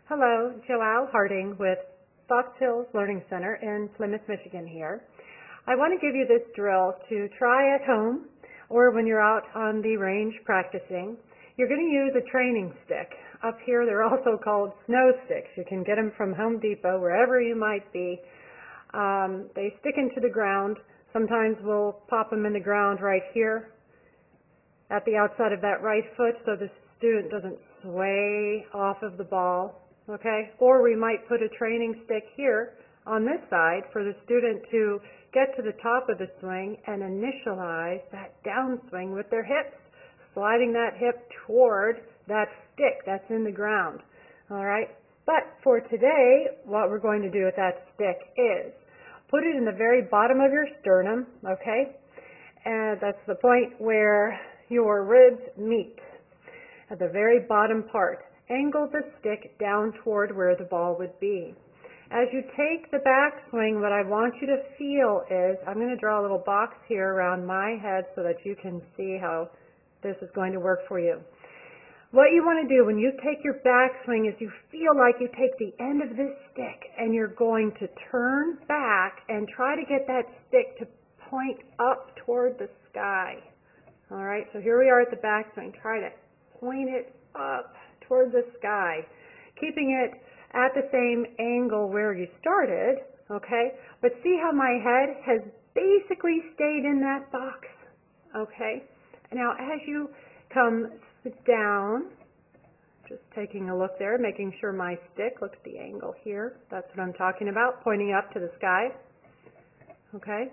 Hello, Joal Harding with Fox Hills Learning Center in Plymouth, Michigan here. I want to give you this drill to try at home or when you're out on the range practicing. You're going to use a training stick. Up here they're also called snow sticks. You can get them from Home Depot, wherever you might be. They stick into the ground. Sometimes we'll pop them in the ground right here at the outside of that right foot so the student doesn't sway off of the ball. Okay, or we might put a training stick here on this side for the student to get to the top of the swing and initialize that downswing with their hips, sliding that hip toward that stick that's in the ground. All right, but for today, what we're going to do with that stick is put it in the very bottom of your sternum, okay, and that's the point where your ribs meet, at the very bottom part. Angle the stick down toward where the ball would be. As you take the backswing, what I want you to feel is, I'm going to draw a little box here around my head so that you can see how this is going to work for you. What you want to do when you take your backswing is you feel like you take the end of this stick and you're going to turn back and try to get that stick to point up toward the sky. All right, so here we are at the backswing. Try to point it up toward the sky, keeping it at the same angle where you started, okay? But see how my head has basically stayed in that box, okay? Now, as you come down, just taking a look there, making sure my stick, look at the angle here. That's what I'm talking about, pointing up to the sky, okay?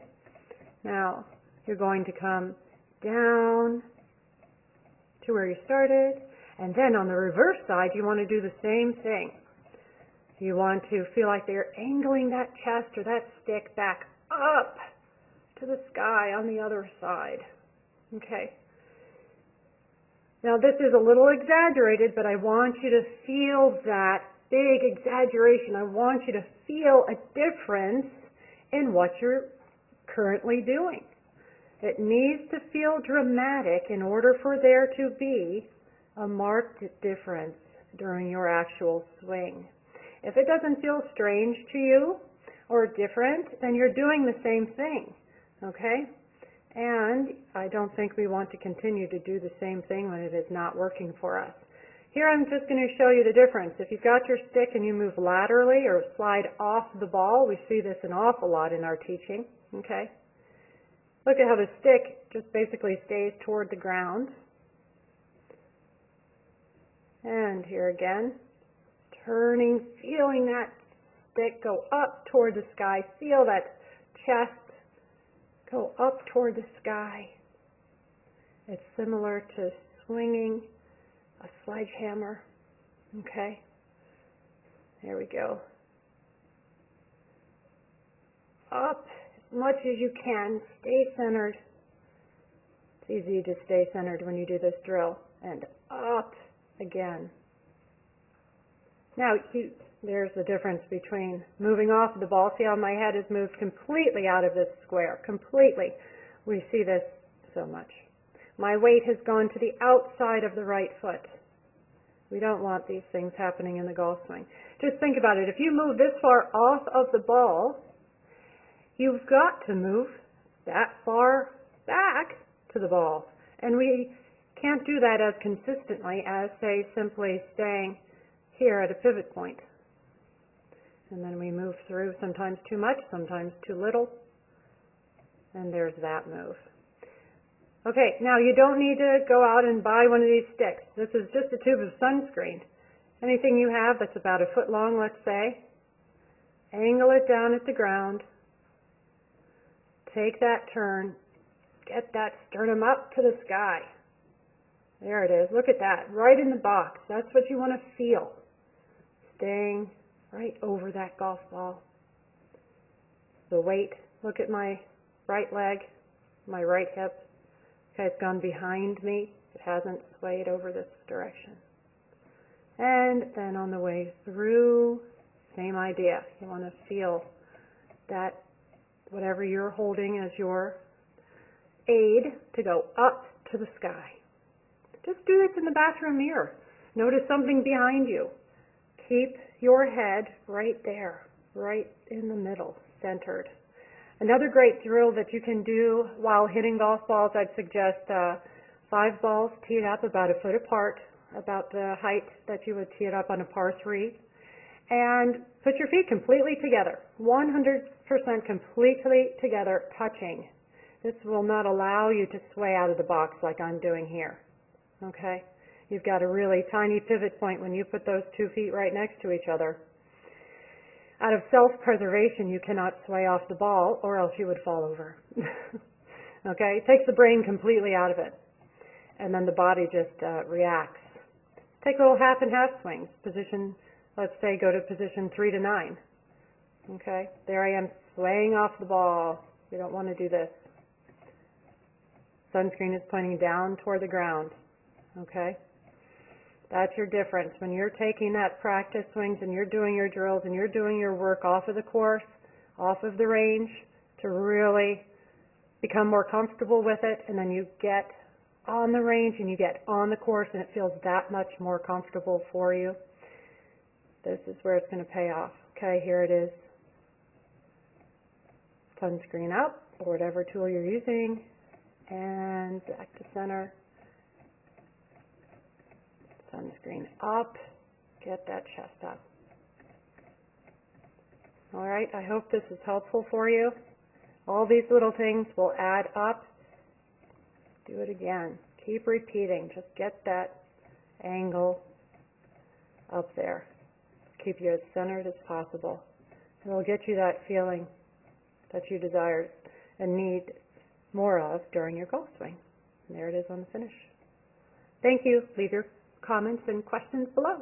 Now, you're going to come down to where you started. And then on the reverse side, you want to do the same thing. You want to feel like they're angling that chest or that stick back up to the sky on the other side. Okay. Now this is a little exaggerated, but I want you to feel that big exaggeration. I want you to feel a difference in what you're currently doing. It needs to feel dramatic in order for there to be a marked difference during your actual swing. If it doesn't feel strange to you or different, then you're doing the same thing, okay? And I don't think we want to continue to do the same thing when it is not working for us. Here I'm just going to show you the difference. If you've got your stick and you move laterally or slide off the ball, we see this an awful lot in our teaching, okay? Look at how the stick just basically stays toward the ground. And here again, turning, feeling that stick go up toward the sky. Feel that chest go up toward the sky. It's similar to swinging a sledgehammer. Okay? There we go. Up as much as you can. Stay centered. It's easy to stay centered when you do this drill. And up again. Now, there's the difference between moving off the ball. See how my head has moved completely out of this square, completely. We see this so much. My weight has gone to the outside of the right foot. We don't want these things happening in the golf swing. Just think about it. If you move this far off of the ball, you've got to move that far back to the ball. And we can't do that as consistently as, say, simply staying here at a pivot point. And then we move through, sometimes too much, sometimes too little. And there's that move. Okay, now you don't need to go out and buy one of these sticks. This is just a tube of sunscreen. Anything you have that's about a foot long, let's say, angle it down at the ground, take that turn, get that sternum up to the sky. There it is. Look at that, right in the box. That's what you want to feel. Staying right over that golf ball. The weight, look at my right leg, my right hip. Okay, it's gone behind me. It hasn't swayed over this direction. And then on the way through, same idea. You want to feel that whatever you're holding as your aid to go up to the sky. Just do this in the bathroom mirror. Notice something behind you. Keep your head right there, right in the middle, centered. Another great drill that you can do while hitting golf balls, I'd suggest 5 balls teed up about a foot apart, about the height that you would tee it up on a par 3. And put your feet completely together, 100% completely together, touching. This will not allow you to sway out of the box like I'm doing here, okay? You've got a really tiny pivot point when you put those 2 feet right next to each other. Out of self-preservation, you cannot sway off the ball or else you would fall over. Okay? It takes the brain completely out of it. And then the body just reacts. Take little half and half swings. Position, let's say, go to position 3 to 9. Okay? There I am swaying off the ball. We don't want to do this. Sunscreen is pointing down toward the ground. Okay? That's your difference. When you're taking that practice swings and you're doing your drills and you're doing your work off of the course, off of the range, to really become more comfortable with it, and then you get on the range and you get on the course and it feels that much more comfortable for you. This is where it's going to pay off. Okay, here it is. Sunscreen up, or whatever tool you're using, and back to center. Sunscreen up, get that chest up. All right, I hope this is helpful for you. All these little things will add up. Do it again. Keep repeating. Just get that angle up there. Keep you as centered as possible. It will get you that feeling that you desire and need more of during your golf swing. And there it is on the finish. Thank you. Leave your comments and questions below.